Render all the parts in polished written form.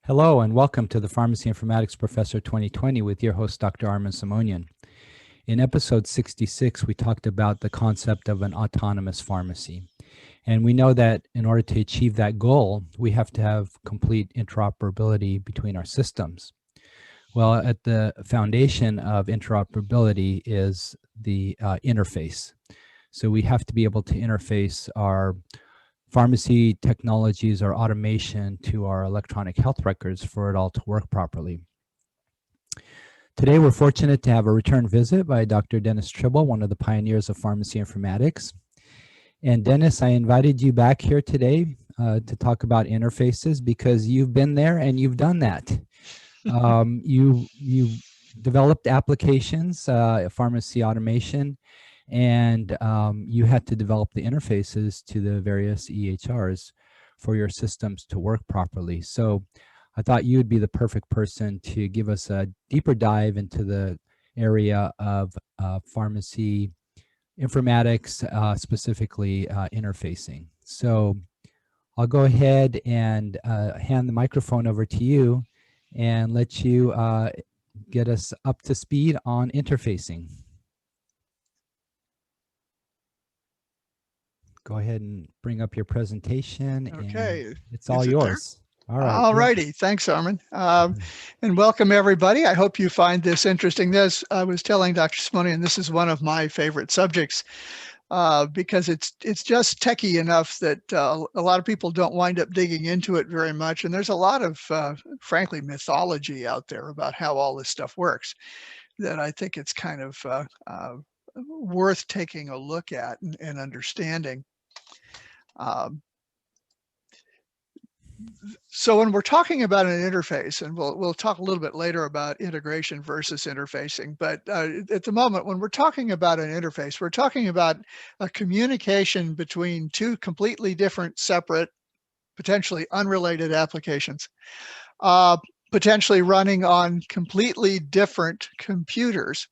Hello and welcome to the Pharmacy Informatics Professor 2020 with your host, Dr. Armin Simonian. In episode 66, we talked about the concept of an autonomous pharmacy. And we know that in order to achieve that goal, we have to have complete interoperability between our systems. Well, at the foundation of interoperability is the interface. So we have to be able to interface our pharmacy technologies or automation to our electronic health records for it all to work properly. Today, we're fortunate to have a return visit by Dr. Dennis Tribble, one of the pioneers of pharmacy informatics. And Dennis, I invited you back here today to talk about interfaces because you've been there and you've done that. You developed applications, pharmacy automation, and you had to develop the interfaces to the various EHRs for your systems to work properly. So I thought you would be the perfect person to give us a deeper dive into the area of pharmacy informatics, specifically interfacing. So I'll go ahead and hand the microphone over to you and let you get us up to speed on interfacing. Go ahead and bring up your presentation. Okay, and it's all yours. All right. All righty. Thanks, Armin. And welcome, everybody. I hope you find this interesting. I was telling Dr. Simonian, this is one of my favorite subjects because it's just techie enough that a lot of people don't wind up digging into it very much. And there's a lot of, frankly, mythology out there about how all this stuff works that I think it's kind of worth taking a look at and understanding. So when we're talking about an interface, and we'll talk a little bit later about integration versus interfacing, but at the moment, when we're talking about an interface, we're talking about a communication between two completely different, separate, potentially unrelated applications, potentially running on completely different computers.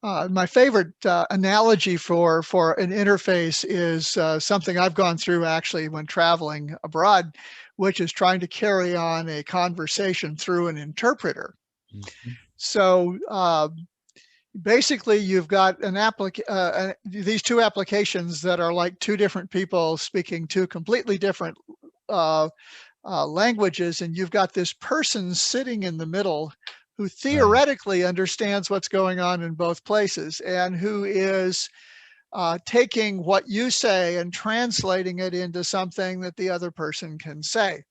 My favorite analogy for an interface is something I've gone through actually when traveling abroad, which is trying to carry on a conversation through an interpreter. Mm-hmm. So basically, you've got these two applications that are like two different people speaking two completely different languages, and you've got this person sitting in the middle who theoretically understands what's going on in both places and who is taking what you say and translating it into something that the other person can say.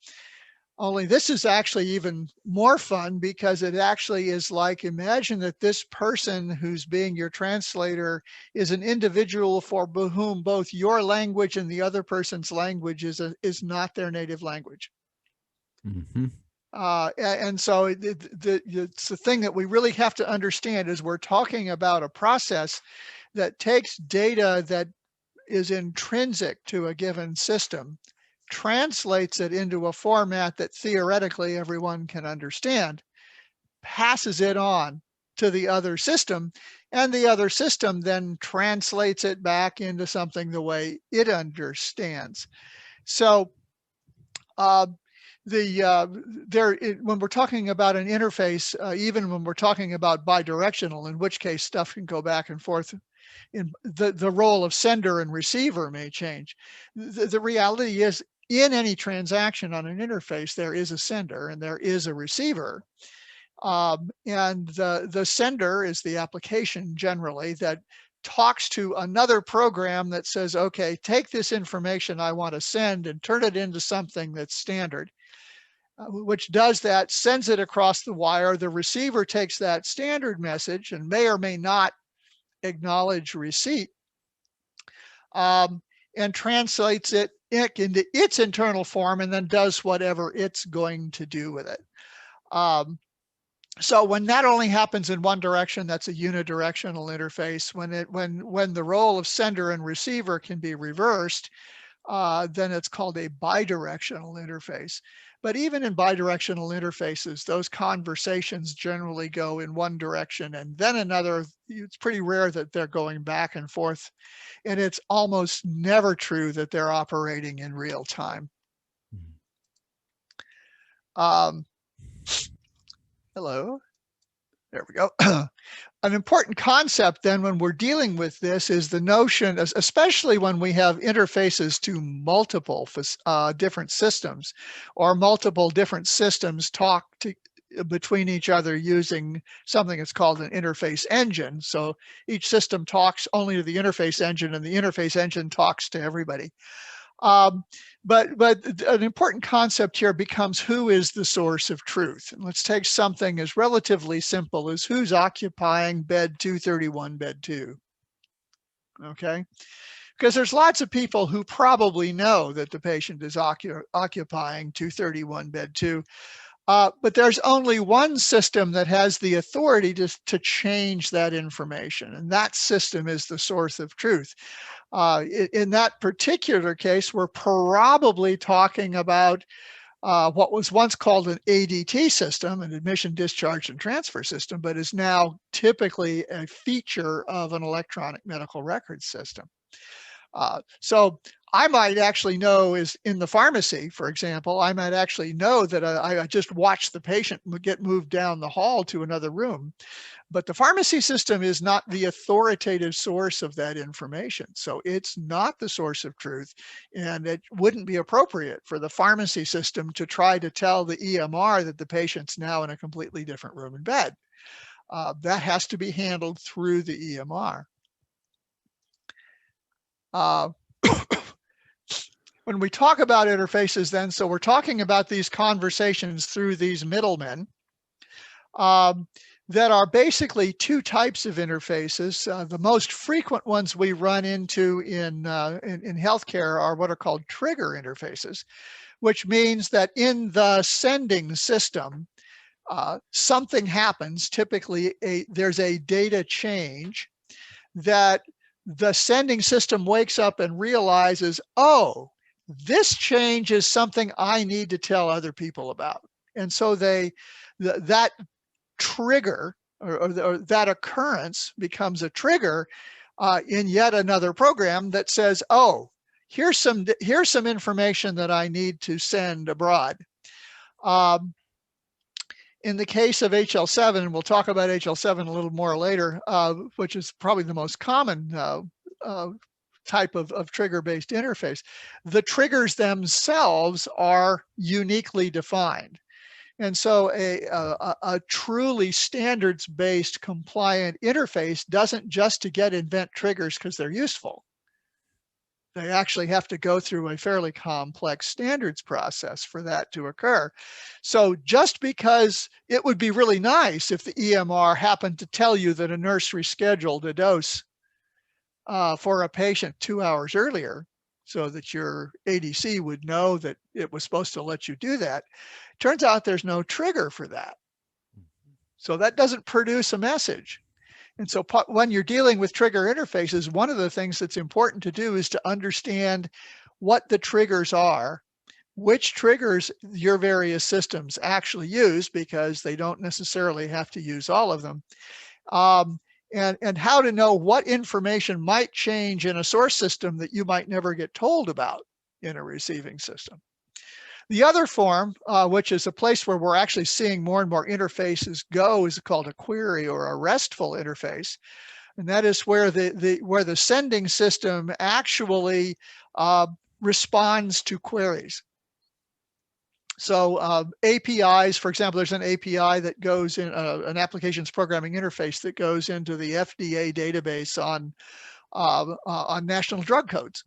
Only this is actually even more fun because it actually is like, imagine that this person who's being your translator is an individual for whom both your language and the other person's language is not their native language. Mm-hmm. And so it's the thing that we really have to understand is we're talking about a process that takes data that is intrinsic to a given system, translates it into a format that theoretically everyone can understand, passes it on to the other system, and the other system then translates it back into something the way it understands. So when we're talking about an interface, even when we're talking about bidirectional, in which case stuff can go back and forth, in the role of sender and receiver may change. The reality is, in any transaction on an interface, there is a sender and there is a receiver. And the sender is the application generally that talks to another program that says, okay, take this information I want to send and turn it into something that's standard. Which does that, sends it across the wire. The receiver takes that standard message and may or may not acknowledge receipt and translates it into its internal form and then does whatever it's going to do with it. So when that only happens in one direction, that's a unidirectional interface. When the role of sender and receiver can be reversed, then it's called a bidirectional interface. But even in bidirectional interfaces, those conversations generally go in one direction and then another. It's pretty rare that they're going back and forth. And it's almost never true that they're operating in real time. Hello. There we go. An important concept then when we're dealing with this is the notion, especially when we have interfaces to multiple different systems, or multiple different systems talk to between each other using something that's called an interface engine. So each system talks only to the interface engine, and the interface engine talks to everybody. But an important concept here becomes, who is the source of truth? And let's take something as relatively simple as who's occupying bed 231, bed 2. Okay, because there's lots of people who probably know that the patient is occupying 231, bed 2. But there's only one system that has the authority to change that information, and that system is the source of truth. In that particular case, we're probably talking about what was once called an ADT system, an admission, discharge, and transfer system, but is now typically a feature of an electronic medical records system. So I might actually know, is in the pharmacy, for example, I might actually know that I just watched the patient get moved down the hall to another room. But the pharmacy system is not the authoritative source of that information. So it's not the source of truth. And it wouldn't be appropriate for the pharmacy system to try to tell the EMR that the patient's now in a completely different room in bed. That has to be handled through the EMR. When we talk about interfaces then, so we're talking about these conversations through these middlemen that are basically two types of interfaces. The most frequent ones we run into in healthcare are what are called trigger interfaces, which means that in the sending system, something happens. Typically, there's a data change that the sending system wakes up and realizes, oh, this change is something I need to tell other people about. And so that trigger or that occurrence becomes a trigger in yet another program that says, oh, here's some information that I need to send abroad. In the case of HL7, and we'll talk about HL7 a little more later, which is probably the most common type of trigger-based interface, the triggers themselves are uniquely defined. And so a truly standards-based compliant interface doesn't just to get invent triggers because they're useful. They actually have to go through a fairly complex standards process for that to occur. So just because it would be really nice if the EMR happened to tell you that a nurse rescheduled a dose for a patient 2 hours earlier, so that your ADC would know that it was supposed to let you do that, turns out there's no trigger for that. So that doesn't produce a message. And so when you're dealing with trigger interfaces, one of the things that's important to do is to understand what the triggers are, which triggers your various systems actually use, because they don't necessarily have to use all of them, and how to know what information might change in a source system that you might never get told about in a receiving system. The other form, which is a place where we're actually seeing more and more interfaces go, is called a query or a RESTful interface. And that is where the sending system actually responds to queries. So APIs, for example, there's an API that goes in, an applications programming interface that goes into the FDA database on national drug codes.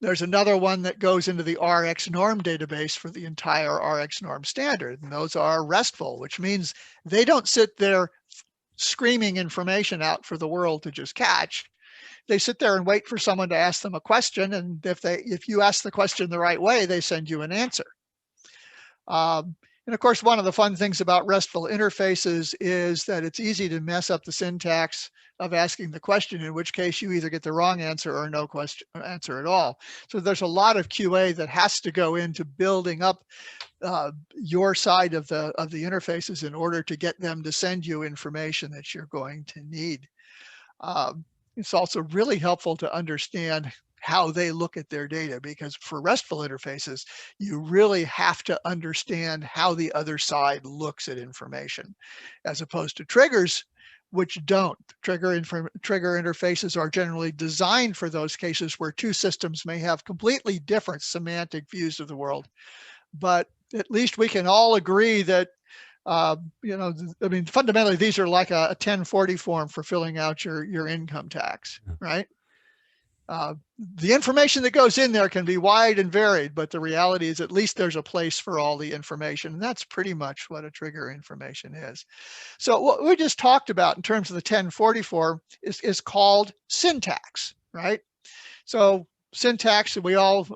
There's another one that goes into the RX norm database for the entire RX norm standard. And those are RESTful, which means they don't sit there screaming information out for the world to just catch. They sit there and wait for someone to ask them a question. And if you ask the question the right way, they send you an answer. And of course, one of the fun things about RESTful interfaces is that it's easy to mess up the syntax of asking the question, in which case you either get the wrong answer or no answer at all. So there's a lot of QA that has to go into building up your side of the interfaces in order to get them to send you information that you're going to need. It's also really helpful to understand how they look at their data, because for RESTful interfaces, you really have to understand how the other side looks at information, as opposed to triggers, which don't. Trigger interfaces are generally designed for those cases where two systems may have completely different semantic views of the world. But at least we can all agree that, you know, I mean, fundamentally, these are like a 1040 form for filling out your income tax, right? The information that goes in there can be wide and varied, but the reality is at least there's a place for all the information. And that's pretty much what a trigger information is. So what we just talked about in terms of the 1040 form is called syntax, right? So syntax,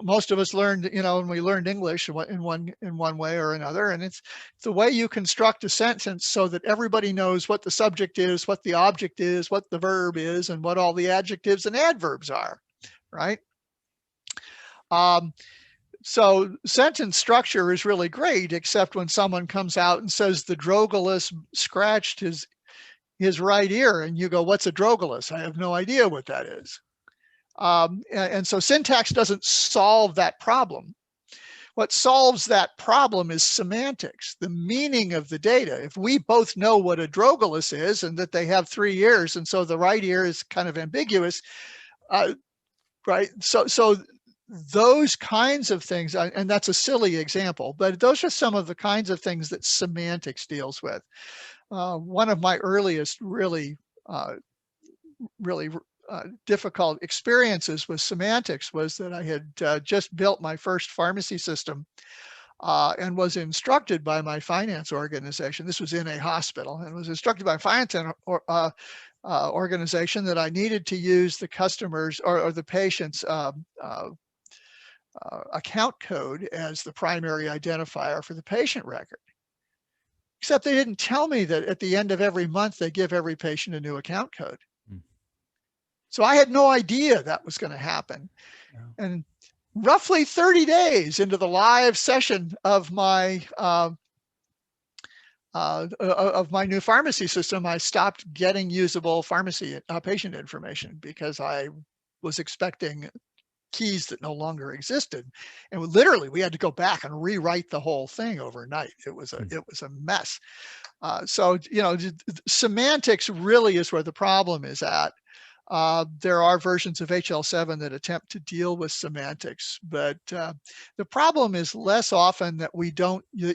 most of us learned, you know, when we learned English in one way or another, and it's the way you construct a sentence so that everybody knows what the subject is, what the object is, what the verb is, and what all the adjectives and adverbs are, right? So sentence structure is really great, except when someone comes out and says the drogalus scratched his right ear, and you go, what's a drogalus? I have no idea what that is. And so syntax doesn't solve that problem. What solves that problem is semantics, the meaning of the data. If we both know what a drogalus is and that they have 3 ears, and so the right ear is kind of ambiguous, right? So those kinds of things, and that's a silly example, but those are some of the kinds of things that semantics deals with. One of my earliest really difficult experiences with semantics was that I had just built my first pharmacy system and was instructed by my finance organization. This was in a hospital, and was instructed by a finance organization that I needed to use the customers or the patient's account code as the primary identifier for the patient record. Except they didn't tell me that at the end of every month, they give every patient a new account code. So I had no idea that was going to happen. Yeah. And roughly 30 days into the live session of my new pharmacy system, I stopped getting usable pharmacy patient information because I was expecting keys that no longer existed. And literally we had to go back and rewrite the whole thing overnight. It was a mess. So, you know, semantics really is where the problem is at. There are versions of HL7 that attempt to deal with semantics, but the problem is less often that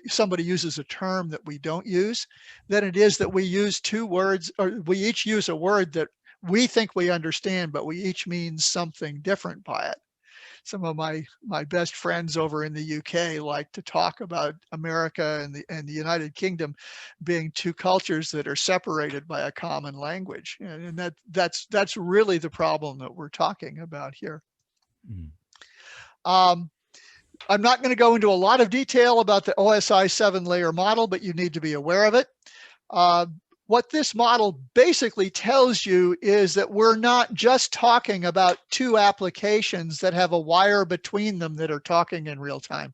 somebody uses a term that we don't use than it is that we use two words, or we each use a word that we think we understand, but we each mean something different by it. Some of my best friends over in the UK like to talk about America and the United Kingdom being two cultures that are separated by a common language, and that's really the problem that we're talking about here. I'm not going to go into a lot of detail about the OSI 7-layer model, but you need to be aware of it. What this model basically tells you is that we're not just talking about two applications that have a wire between them that are talking in real time.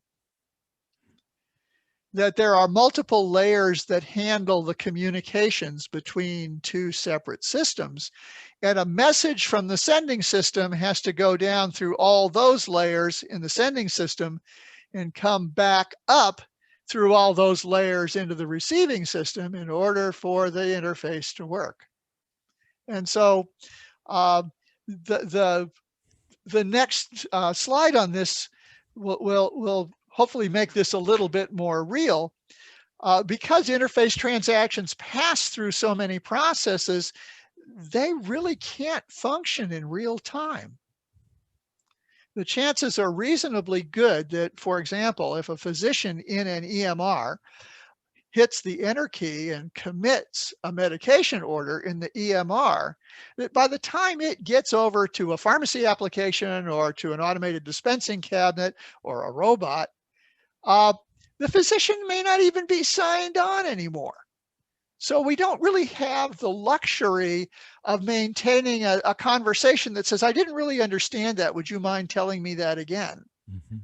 That there are multiple layers that handle the communications between two separate systems. And a message from the sending system has to go down through all those layers in the sending system and come back up through all those layers into the receiving system in order for the interface to work. And so the next slide on this will hopefully make this a little bit more real. Because interface transactions pass through so many processes, they really can't function in real time. The chances are reasonably good that, for example, if a physician in an EMR hits the enter key and commits a medication order in the EMR, that by the time it gets over to a pharmacy application or to an automated dispensing cabinet or a robot, the physician may not even be signed on anymore. So we don't really have the luxury of maintaining a conversation that says, I didn't really understand that. Would you mind telling me that again? Mm-hmm.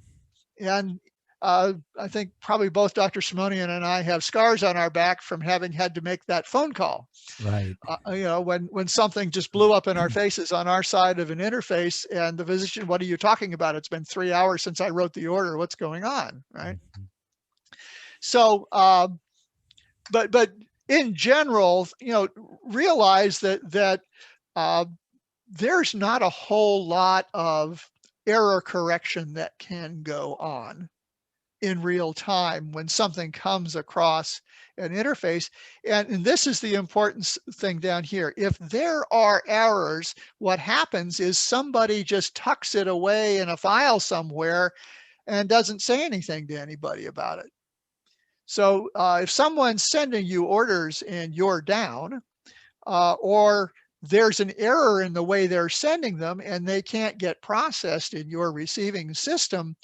And I think probably both Dr. Simonian and I have scars on our back from having had to make that phone call. Right. When something just blew up in our faces on our side of an interface, and the physician, what are you talking about? It's been 3 hours since I wrote the order. What's going on, right? Mm-hmm. So, but in general, realize that there's not a whole lot of error correction that can go on in real time when something comes across an interface. And this is the important thing down here. If there are errors, what happens is somebody just tucks it away in a file somewhere and doesn't say anything to anybody about it. So if someone's sending you orders and you're down, or there's an error in the way they're sending them and they can't get processed in your receiving system,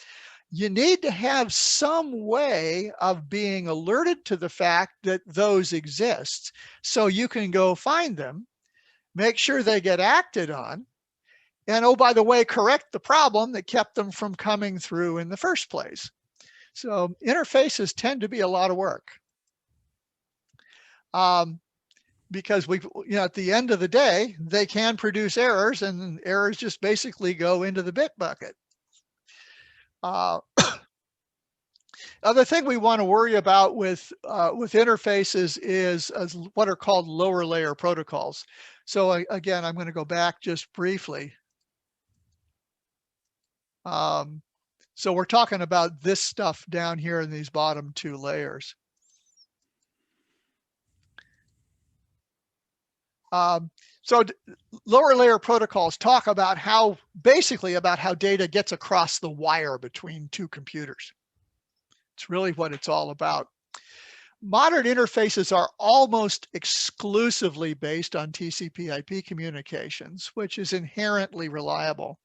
you need to have some way of being alerted to the fact that those exist, so you can go find them, make sure they get acted on, and oh, by the way, correct the problem that kept them from coming through in the first place. So interfaces tend to be a lot of work. Because at the end of the day, they can produce errors, and errors just basically go into the bit bucket. Other thing we want to worry about with interfaces is what are called lower layer protocols. So again, I'm going to go back just briefly. So we're talking about this stuff down here in these bottom two layers. So lower layer protocols talk about basically about how data gets across the wire between two computers. It's really what it's all about. Modern interfaces are almost exclusively based on TCP/IP communications, which is inherently reliable.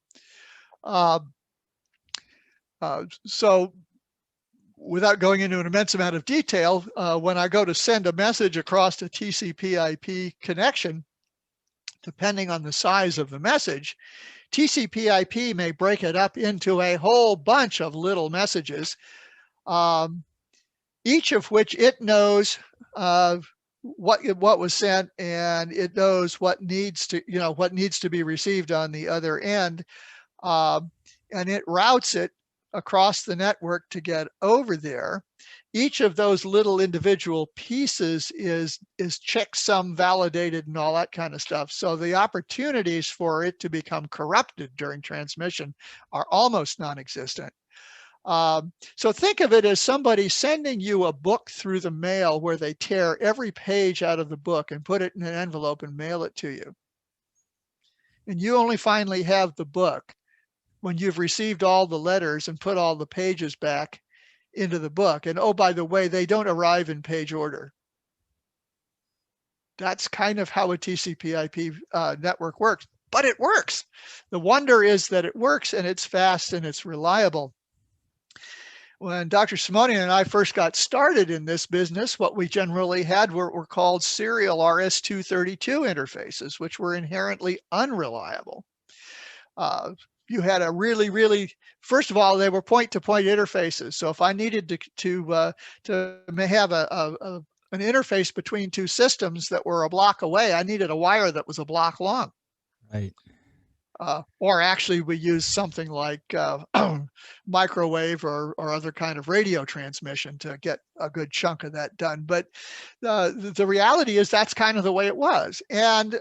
So without going into an immense amount of detail, when I go to send a message across a TCP/IP connection, depending on the size of the message, TCP/IP may break it up into a whole bunch of little messages, each of which it knows what was sent, and it knows what needs to be received on the other end, and it routes it across the network to get over there. Each of those little individual pieces is checksum validated and all that kind of stuff. So the opportunities for it to become corrupted during transmission are almost non-existent. So think of it as somebody sending you a book through the mail where they tear every page out of the book and put it in an envelope and mail it to you. And you only finally have the book when you've received all the letters and put all the pages back into the book. And oh, by the way, they don't arrive in page order. That's kind of how a TCP/IP network works, but it works. The wonder is that it works, and it's fast and it's reliable. When Dr. Simonian and I first got started in this business, what we generally had were called serial RS-232 interfaces, which were inherently unreliable. You had a really, first of all, they were point-to-point interfaces. So if I needed to have an interface between two systems that were a block away, I needed a wire that was a block long. Right. Or actually, we use something like microwave or other kind of radio transmission to get a good chunk of that done. But the reality is that's kind of the way it was. And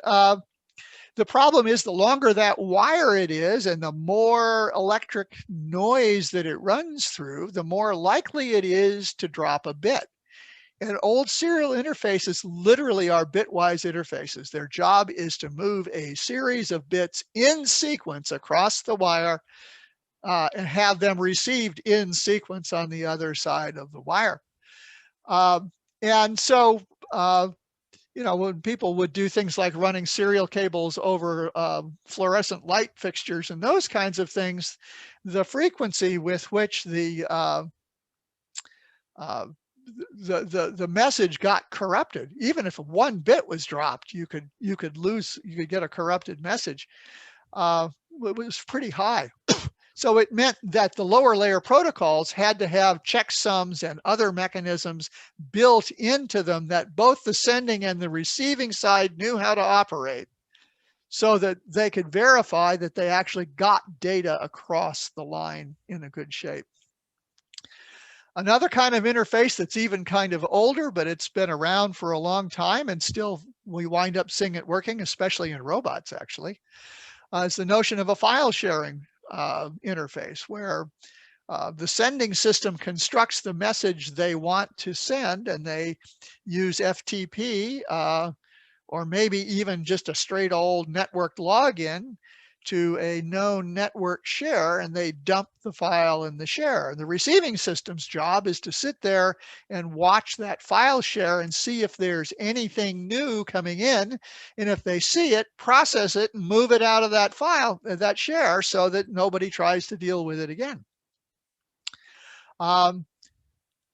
the problem is the longer that wire it is and the more electric noise that it runs through, the more likely it is to drop a bit. And old serial interfaces literally are bitwise interfaces. Their job is to move a series of bits in sequence across the wire and have them received in sequence on the other side of the wire. And so, when people would do things like running serial cables over fluorescent light fixtures and those kinds of things, the frequency with which the message got corrupted, even if one bit was dropped, you could get a corrupted message. It was pretty high. So it meant that the lower layer protocols had to have checksums and other mechanisms built into them that both the sending and the receiving side knew how to operate, so that they could verify that they actually got data across the line in a good shape. Another kind of interface that's even kind of older, but it's been around for a long time and still we wind up seeing it working, especially in robots actually, is the notion of a file sharing interface, where the sending system constructs the message they want to send, and they use FTP or maybe even just a straight old networked login to a known network share, and they dump the file in the share. The receiving system's job is to sit there and watch that file share and see if there's anything new coming in. And if they see it, process it and move it out of that file, that share, so that nobody tries to deal with it again.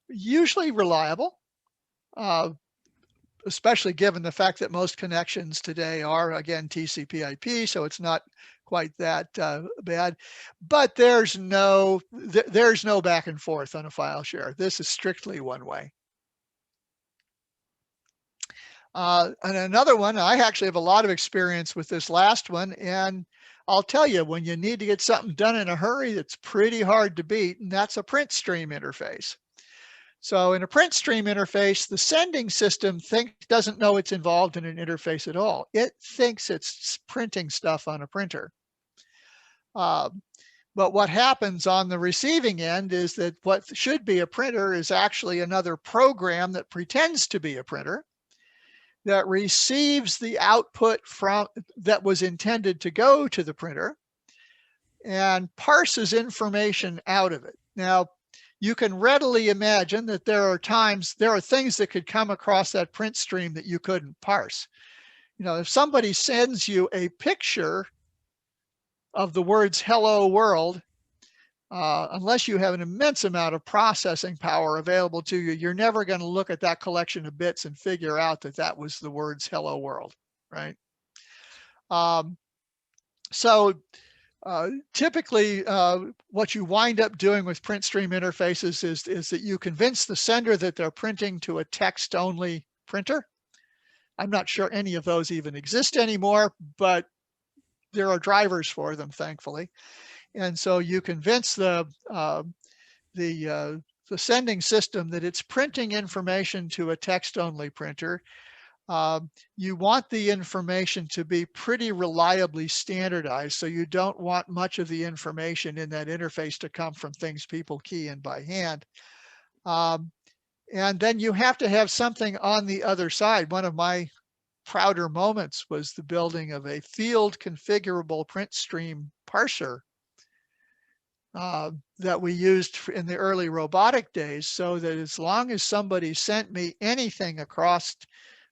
Usually reliable, especially given the fact that most connections today are, again, TCP/IP, so it's not quite that bad. But there's no back and forth on a file share. This is strictly one way. And another one, I actually have a lot of experience with this last one, and I'll tell you, when you need to get something done in a hurry, it's pretty hard to beat, and that's a print stream interface. So in a print stream interface, the sending system doesn't know it's involved in an interface at all. It thinks it's printing stuff on a printer. But what happens on the receiving end is that what should be a printer is actually another program that pretends to be a printer, that receives the output that was intended to go to the printer and parses information out of it. Now, you can readily imagine that there are things that could come across that print stream that you couldn't parse. You know, if somebody sends you a picture of the words "hello world," unless you have an immense amount of processing power available to you, you're never going to look at that collection of bits and figure out that that was the words "hello world," right? Typically, what you wind up doing with print stream interfaces is that you convince the sender that they're printing to a text-only printer. I'm not sure any of those even exist anymore, but there are drivers for them, thankfully. And so you convince the sending system that it's printing information to a text-only printer. You want the information to be pretty reliably standardized, so you don't want much of the information in that interface to come from things people key in by hand. And then you have to have something on the other side. One of my prouder moments was the building of a field configurable print stream parser that we used in the early robotic days, so that as long as somebody sent me anything across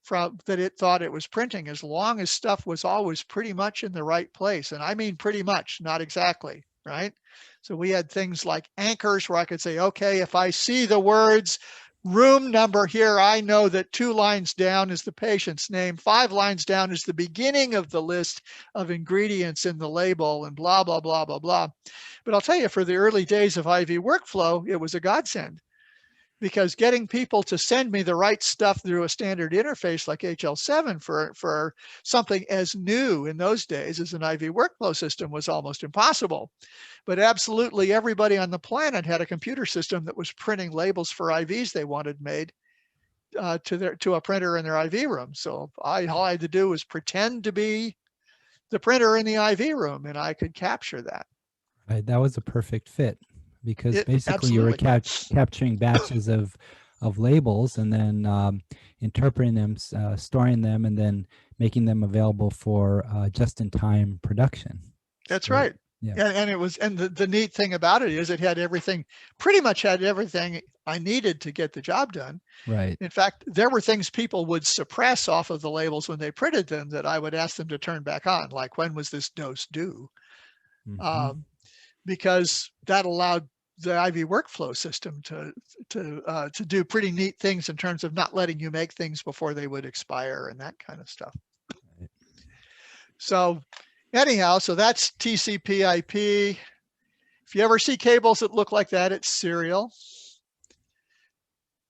that it thought it was printing, as long as stuff was always pretty much in the right place, and I mean pretty much, not exactly, right? So we had things like anchors where I could say, okay, if I see the words room number here, I know that 2 lines down is the patient's name, 5 lines down is the beginning of the list of ingredients in the label, and blah, blah, blah, blah, blah. But I'll tell you, for the early days of IV workflow, it was a godsend, because getting people to send me the right stuff through a standard interface like HL7 for something as new in those days as an IV workflow system was almost impossible. But absolutely everybody on the planet had a computer system that was printing labels for IVs they wanted made to a printer in their IV room. So all I had to do was pretend to be the printer in the IV room, and I could capture that. Right, that was a perfect fit, because basically you were capturing batches of labels and then interpreting them, storing them, and then making them available for just-in-time production. That's right. Yeah. And the neat thing about it is it had everything, pretty much had everything I needed to get the job done. Right. In fact, there were things people would suppress off of the labels when they printed them that I would ask them to turn back on, like when was this dose due? Mm-hmm. Because that allowed the IV workflow system to do pretty neat things in terms of not letting you make things before they would expire and that kind of stuff. Right. So anyhow, so that's TCP/IP. If you ever see cables that look like that, it's serial.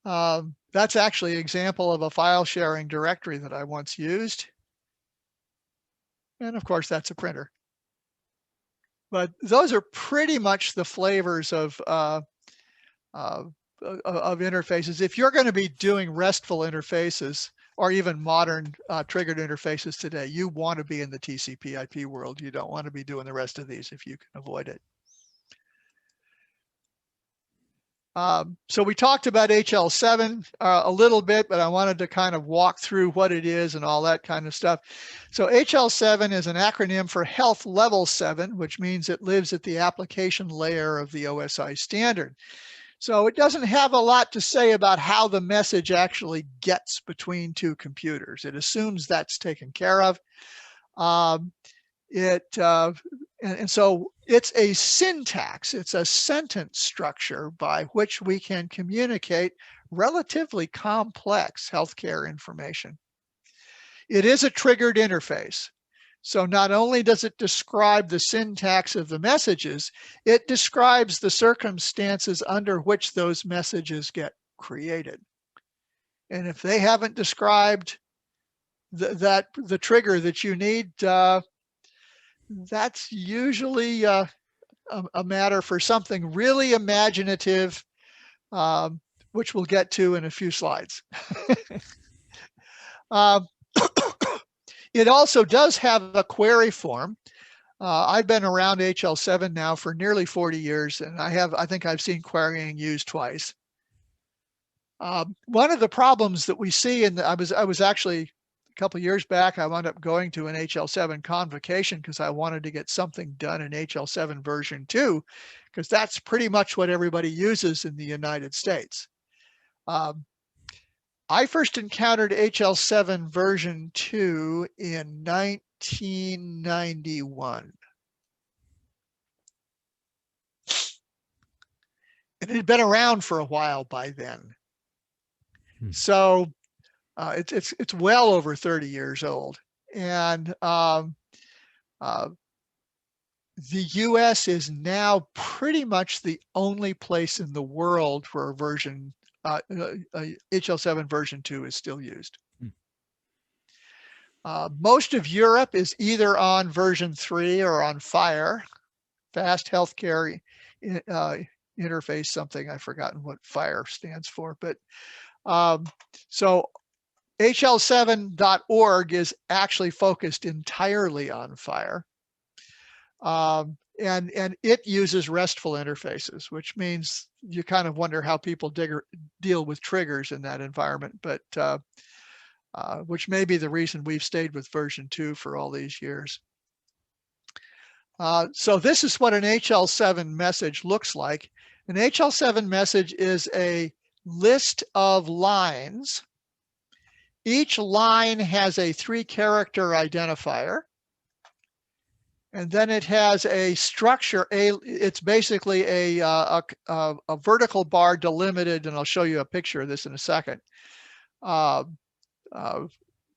That's actually an example of a file sharing directory that I once used. And of course, that's a printer. But those are pretty much the flavors of interfaces. If you're going to be doing RESTful interfaces or even modern triggered interfaces today, you want to be in the TCP/IP world. You don't want to be doing the rest of these if you can avoid it. So we talked about HL7 a little bit, but I wanted to kind of walk through what it is and all that kind of stuff. So HL7 is an acronym for Health Level 7, which means it lives at the application layer of the OSI standard. So it doesn't have a lot to say about how the message actually gets between two computers. It assumes that's taken care of. And so it's a syntax, it's a sentence structure by which we can communicate relatively complex healthcare information. It is a triggered interface. So not only does it describe the syntax of the messages, it describes the circumstances under which those messages get created. And if they haven't described the trigger that you need, that's usually a matter for something really imaginative, which we'll get to in a few slides. It also does have a query form. I've been around HL7 now for nearly 40 years, and I think I've seen querying used twice. One of the problems that we see, and I was actually a couple of years back, I wound up going to an HL7 convocation because I wanted to get something done in HL7 version 2, because that's pretty much what everybody uses in the United States. I first encountered HL7 version 2 in 1991. And it had been around for a while by then. So it's well over 30 years old. And the US is now pretty much the only place in the world where a version HL7 version 2 is still used. Most of Europe is either on version 3 or on FHIR, Fast Healthcare Interface something. I've forgotten what FHIR stands for. But so HL7.org is actually focused entirely on FHIR. And it uses RESTful interfaces, which means you kind of wonder how people deal with triggers in that environment, but which may be the reason we've stayed with version 2 for all these years. So this is what an HL7 message looks like. An HL7 message is a list of lines. Each line has a 3-character identifier. And then it has a structure. It's basically a vertical bar delimited, and I'll show you a picture of this in a second,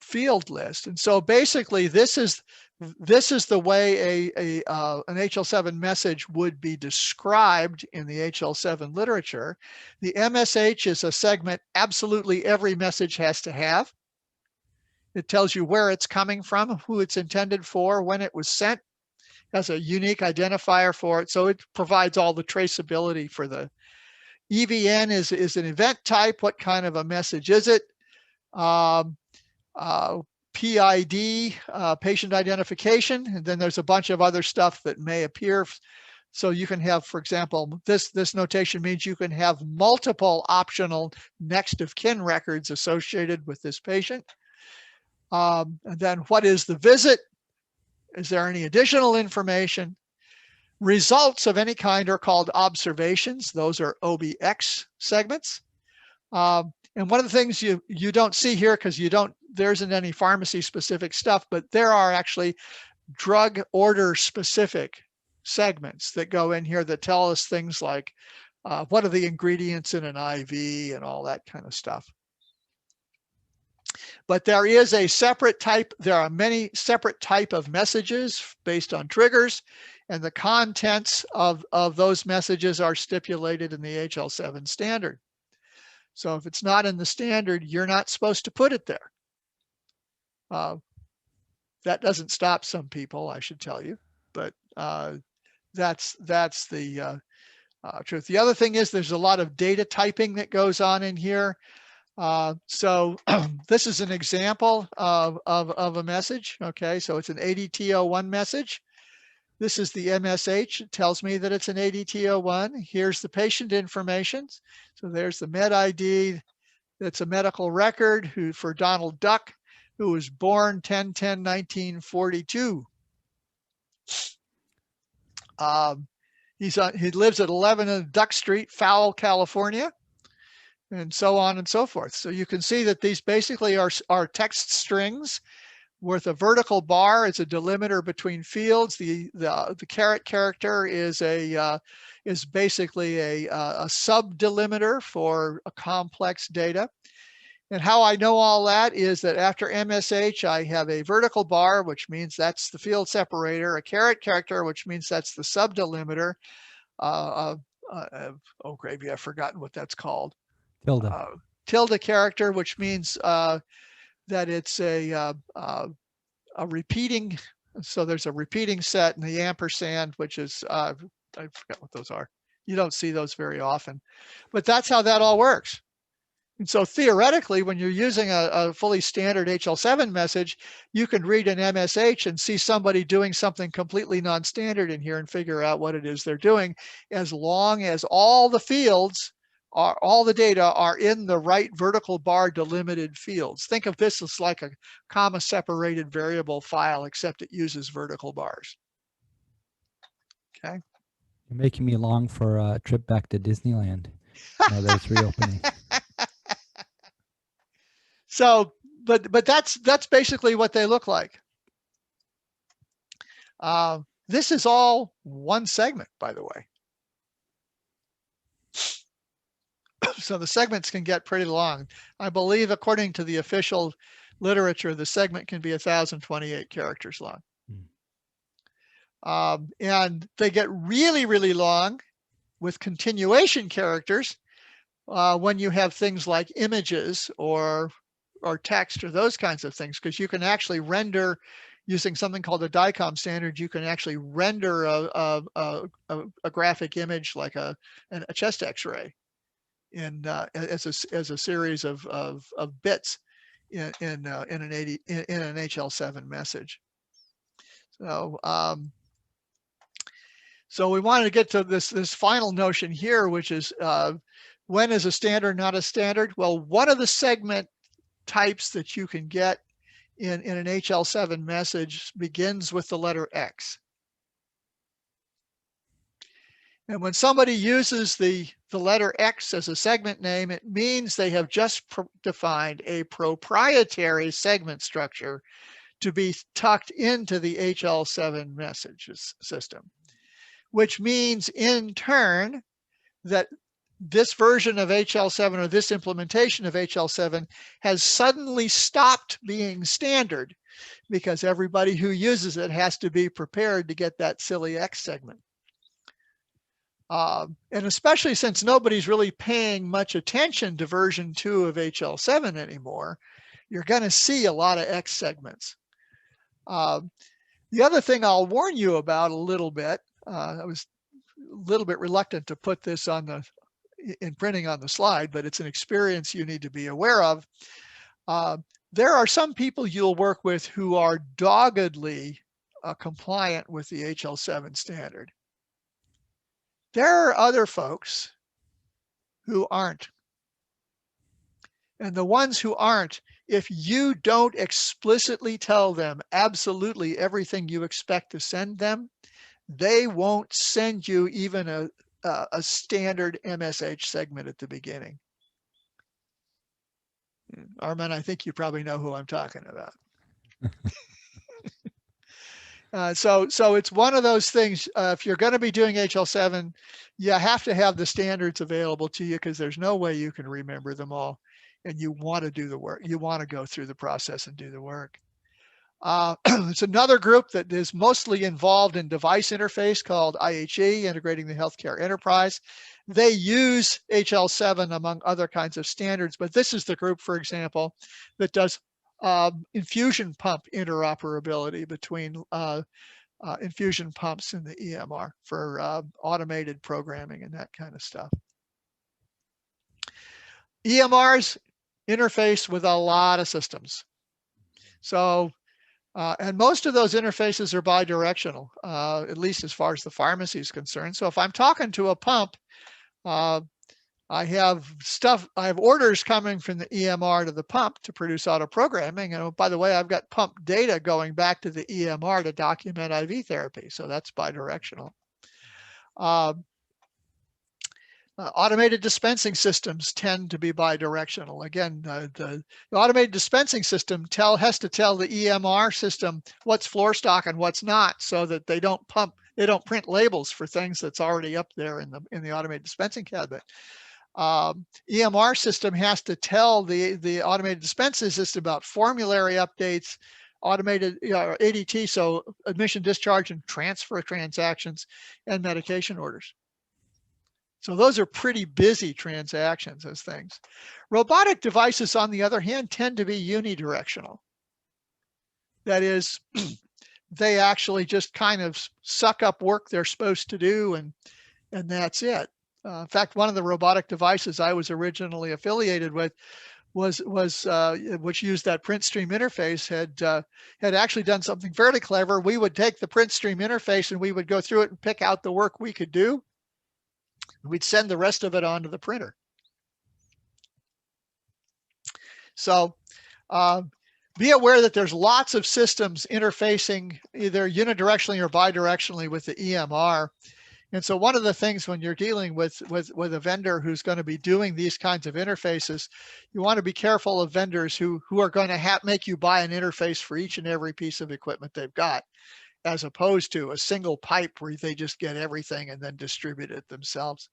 field list. And so basically, this is the way an HL7 message would be described in the HL7 literature. The MSH is a segment absolutely every message has to have. It tells you where it's coming from, who it's intended for, when it was sent. Has a unique identifier for it, so it provides all the traceability for the EVN is an event type. What kind of a message is it? PID, patient identification, and then there's a bunch of other stuff that may appear. So you can have, for example, this notation means you can have multiple optional next of kin records associated with this patient. And then what is the visit? Is there any additional information? Results of any kind are called observations. Those are OBX segments. And one of the things you don't see here, because there isn't any pharmacy specific stuff, but there are actually drug order specific segments that go in here that tell us things like what are the ingredients in an IV and all that kind of stuff. But there is a separate type, there are many separate type of messages based on triggers, and the contents of those messages are stipulated in the HL7 standard. So if it's not in the standard, you're not supposed to put it there. That doesn't stop some people, I should tell you, but that's the truth. The other thing is there's a lot of data typing that goes on in here. So this is an example of a message. Okay, so it's an ADT01 message. This is the MSH. It tells me that it's an ADT01. Here's the patient information. So there's the med ID. That's a medical record for Donald Duck, who was born 10/10/1942. He lives at 11 Duck Street, Fowle, California, and so on and so forth. So you can see that these basically are text strings with a vertical bar as a delimiter between fields. The caret character is basically a sub delimiter for a complex data. And how I know all that is that after MSH, I have a vertical bar, which means that's the field separator, a caret character, which means that's the sub delimiter. Oh, gravy, I've forgotten what that's called. Tilde. Tilde character, which means that it's a repeating. So there's a repeating set, and the ampersand, which is, I forgot what those are. You don't see those very often, but that's how that all works. And so theoretically, when you're using a fully standard HL7 message, you can read an MSH and see somebody doing something completely non-standard in here and figure out what it is they're doing, as long as all the fields all the data are in the right vertical bar delimited fields. Think of this as like a comma separated variable file, except it uses vertical bars. Okay. You're making me long for a trip back to Disneyland now that it's reopening. So, but that's basically what they look like. This is all one segment, by the way. So the segments can get pretty long. I believe, according to the official literature, the segment can be 1,028 characters long. And they get really, really long with continuation characters when you have things like images or text or those kinds of things, because you can actually render using something called a DICOM standard. You can actually render a graphic image like a chest X-ray as a series of bits in an HL7 message. So we wanted to get to this final notion here, which is when is a standard not a standard? Well, one of the segment types that you can get in an HL7 message begins with the letter X. And when somebody uses the letter X as a segment name, it means they have just defined a proprietary segment structure to be tucked into the HL7 messages system, which means in turn that this version of HL7 or this implementation of HL7 has suddenly stopped being standard, because everybody who uses it has to be prepared to get that silly X segment. And especially since nobody's really paying much attention to version 2 of HL7 anymore, you're going to see a lot of X segments. The other thing I'll warn you about a little bit, I was a little bit reluctant to put this in printing on the slide, but it's an experience you need to be aware of. There are some people you'll work with who are doggedly compliant with the HL7 standard. There are other folks who aren't. And the ones who aren't, if you don't explicitly tell them absolutely everything you expect to send them, they won't send you even a standard MSH segment at the beginning. Armin, I think you probably know who I'm talking about. So it's one of those things, if you're going to be doing HL7, you have to have the standards available to you, because there's no way you can remember them all. and you want to do the work. You want to go through the process and do the work. It's another group that is mostly involved in device interface called IHE, Integrating the Healthcare Enterprise. They use HL7 among other kinds of standards, but this is the group, for example, that does infusion pump interoperability between infusion pumps and the EMR for automated programming and that kind of stuff. EMRs interface with a lot of systems. So, and most of those interfaces are bidirectional, at least as far as the pharmacy is concerned. So if I'm talking to a pump, I have orders coming from the EMR to the pump to produce auto programming. And oh, by the way, I've got pump data going back to the EMR to document IV therapy. So that's bidirectional. Automated dispensing systems tend to be bidirectional. Again, the automated dispensing system has to tell the EMR system what's floor stock and what's not, so that they don't print labels for things that's already up there in the automated dispensing cabinet. EMR system has to tell the automated dispensing system about formulary updates, automated ADT, so admission, discharge, and transfer transactions, and medication orders. So those are pretty busy transactions as things. Robotic devices, on the other hand, tend to be unidirectional. That is, they actually just kind of suck up work they're supposed to do, and that's it. In fact, one of the robotic devices I was originally affiliated with which used that print stream interface, had actually done something fairly clever. We would take the print stream interface and we would go through it and pick out the work we could do. We'd send the rest of it onto the printer. So be aware that there's lots of systems interfacing either unidirectionally or bidirectionally with the EMR. And so one of the things when you're dealing with a vendor who's going to be doing these kinds of interfaces, you want to be careful of vendors who are going to make you buy an interface for each and every piece of equipment they've got, as opposed to a single pipe where they just get everything and then distribute it themselves.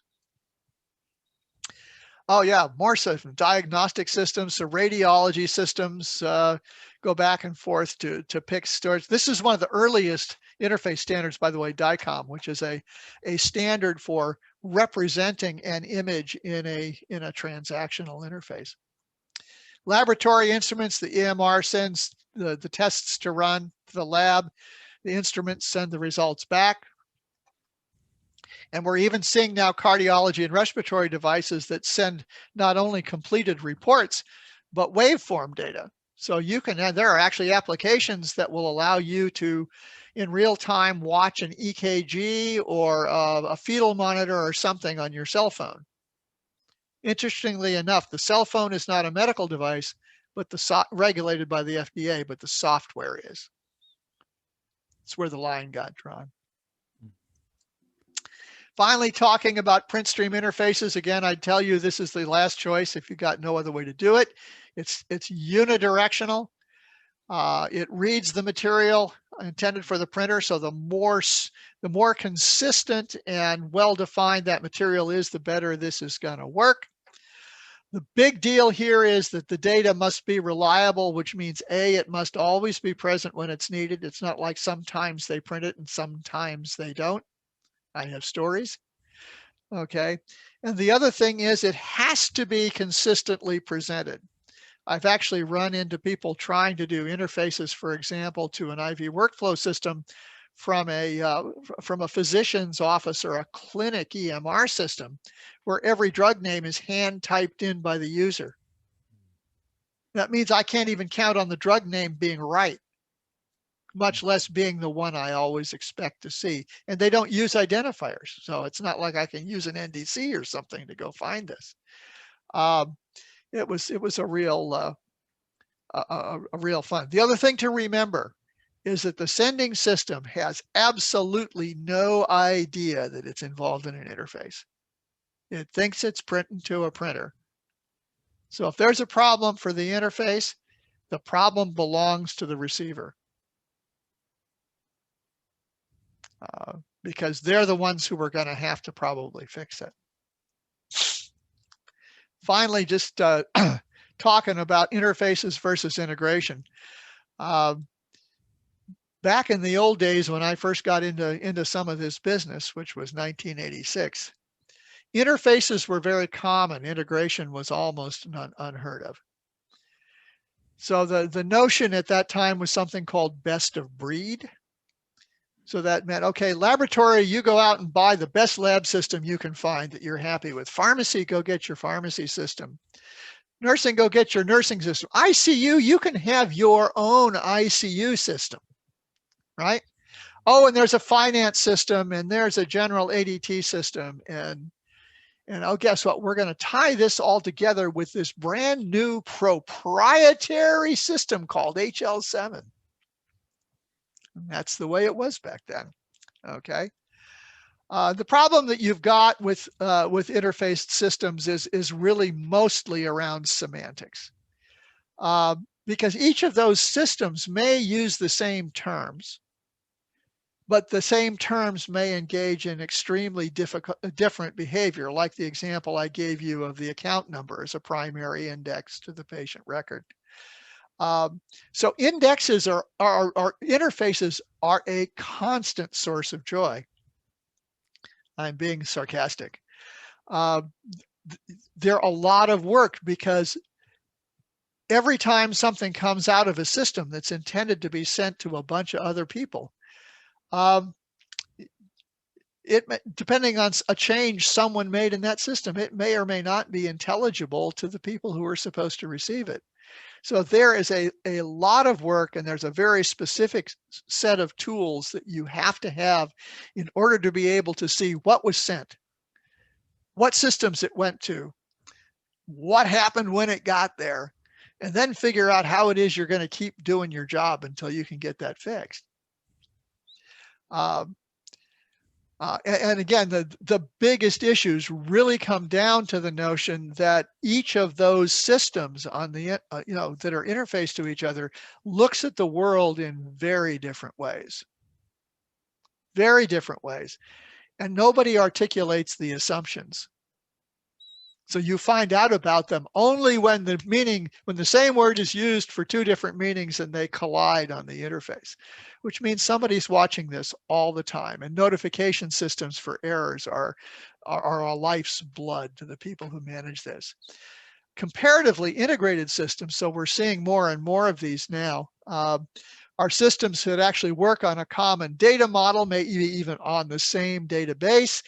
Oh yeah, more systems, diagnostic systems, so radiology systems go back and forth to pick storage. This is one of the earliest interface standards, by the way, DICOM, which is a standard for representing an image in a transactional interface. Laboratory instruments, the EMR sends the tests to run to the lab. The instruments send the results back. And we're even seeing now cardiology and respiratory devices that send not only completed reports, but waveform data. So there are actually applications that will allow you to, in real time, watch an EKG or a fetal monitor or something on your cell phone. Interestingly enough, the cell phone is not a medical device, but regulated by the FDA, but the software is. It's where the line got drawn. Finally, talking about print stream interfaces, again, I'd tell you this is the last choice if you've got no other way to do it. It's unidirectional. It reads the material intended for the printer, so the more consistent and well-defined that material is, the better this is going to work. The big deal here is that the data must be reliable, which means A, it must always be present when it's needed. It's not like sometimes they print it and sometimes they don't. I have stories. Okay. And the other thing is it has to be consistently presented. I've actually run into people trying to do interfaces, for example, to an IV workflow system from a physician's office or a clinic EMR system, where every drug name is hand typed in by the user. That means I can't even count on the drug name being right, much less being the one I always expect to see. And they don't use identifiers, so it's not like I can use an NDC or something to go find this. It was a real fun. The other thing to remember is that the sending system has absolutely no idea that it's involved in an interface. It thinks it's printing to a printer. So if there's a problem for the interface, the problem belongs to the receiver. Because they're the ones who are going to have to probably fix it. Finally, just talking about interfaces versus integration. Back in the old days when I first got into some of this business, which was 1986, interfaces were very common. Integration was almost unheard of. So the notion at that time was something called best of breed. So that meant, okay, laboratory, you go out and buy the best lab system you can find that you're happy with. Pharmacy, go get your pharmacy system. Nursing, go get your nursing system. ICU, you can have your own ICU system, right? Oh, and there's a finance system, and there's a general ADT system, and oh, guess what? We're going to tie this all together with this brand new proprietary system called HL7. And that's the way it was back then. Okay. The problem that you've got with interfaced systems is really mostly around semantics, because each of those systems may use the same terms, but the same terms may engage in extremely different behavior, like the example I gave you of the account number as a primary index to the patient record. So indexes or interfaces are a constant source of joy. I'm being sarcastic. They're a lot of work because every time something comes out of a system that's intended to be sent to a bunch of other people, depending on a change someone made in that system, it may or may not be intelligible to the people who are supposed to receive it. So there is a lot of work, and there's a very specific set of tools that you have to have in order to be able to see what was sent, what systems it went to, what happened when it got there, and then figure out how it is you're going to keep doing your job until you can get that fixed. And again, the biggest issues really come down to the notion that each of those systems on the that are interfaced to each other looks at the world in very different ways, and nobody articulates the assumptions. So you find out about them only when the same word is used for two different meanings and they collide on the interface, which means somebody's watching this all the time. And notification systems for errors are a life's blood to the people who manage this. Comparatively integrated systems, so we're seeing more and more of these now, are systems that actually work on a common data model, maybe even on the same database,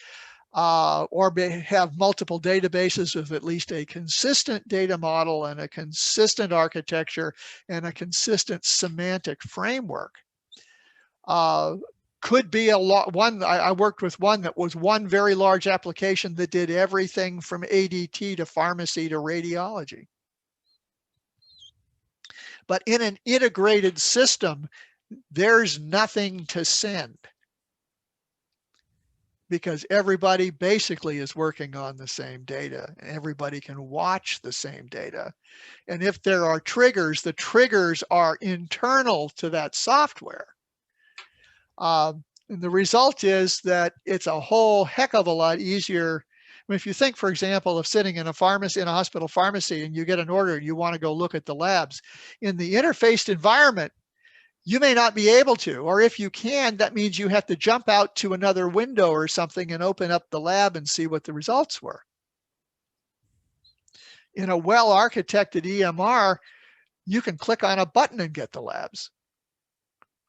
or have multiple databases with at least a consistent data model and a consistent architecture and a consistent semantic framework. Could be I worked with one that was one very large application that did everything from ADT to pharmacy to radiology. But in an integrated system, there's nothing to send, because everybody basically is working on the same data and everybody can watch the same data. And if there are triggers, the triggers are internal to that software. And the result is that it's a whole heck of a lot easier. I mean, if you think, for example, of sitting in a pharmacy, in a hospital pharmacy, and you get an order, you want to go look at the labs. In the interfaced environment, you may not be able to, or if you can, that means you have to jump out to another window or something and open up the lab and see what the results were. In a well-architected EMR, you can click on a button and get the labs.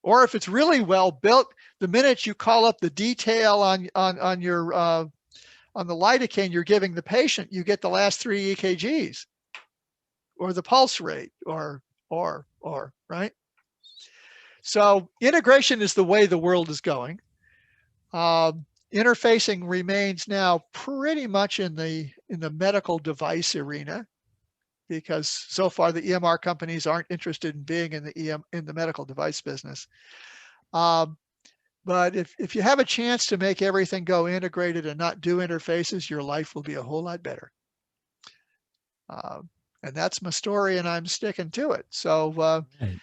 Or if it's really well built, the minute you call up the detail on the lidocaine you're giving the patient, you get the last 3 EKGs, or the pulse rate, or right? So integration is the way the world is going. Interfacing remains now pretty much in the medical device arena, because so far the EMR companies aren't interested in being in the medical device business. But if you have a chance to make everything go integrated and not do interfaces, your life will be a whole lot better. And that's my story, and I'm sticking to it. So. Right.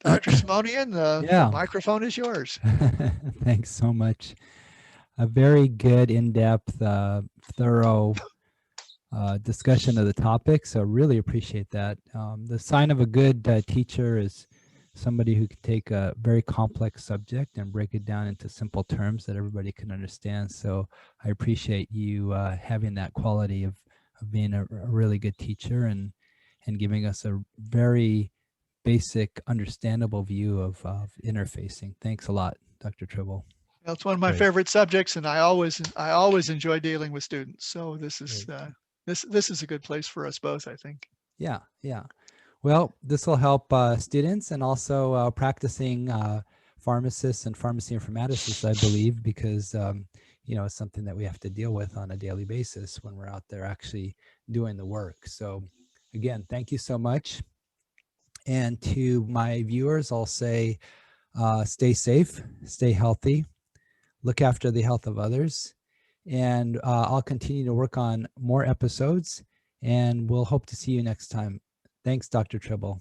Dr. Simonian, the microphone is yours. Thanks so much. A very good, in-depth, thorough discussion of the topic. So really appreciate that. The sign of a good teacher is somebody who can take a very complex subject and break it down into simple terms that everybody can understand. So I appreciate you having that quality of being a really good teacher and giving us a very basic, understandable view of interfacing. Thanks a lot, Dr. Tribble. Well, it's one of my Great. favorite subjects, and I always enjoy dealing with students. So this is this is a good place for us both, I think. Yeah, yeah. Well, this will help students and also practicing pharmacists and pharmacy informaticists, I believe, because you know, it's something that we have to deal with on a daily basis when we're out there actually doing the work. So again, thank you so much. And to my viewers, I'll say, stay safe, stay healthy, look after the health of others, and I'll continue to work on more episodes, and we'll hope to see you next time. Thanks, Dr. Tribble.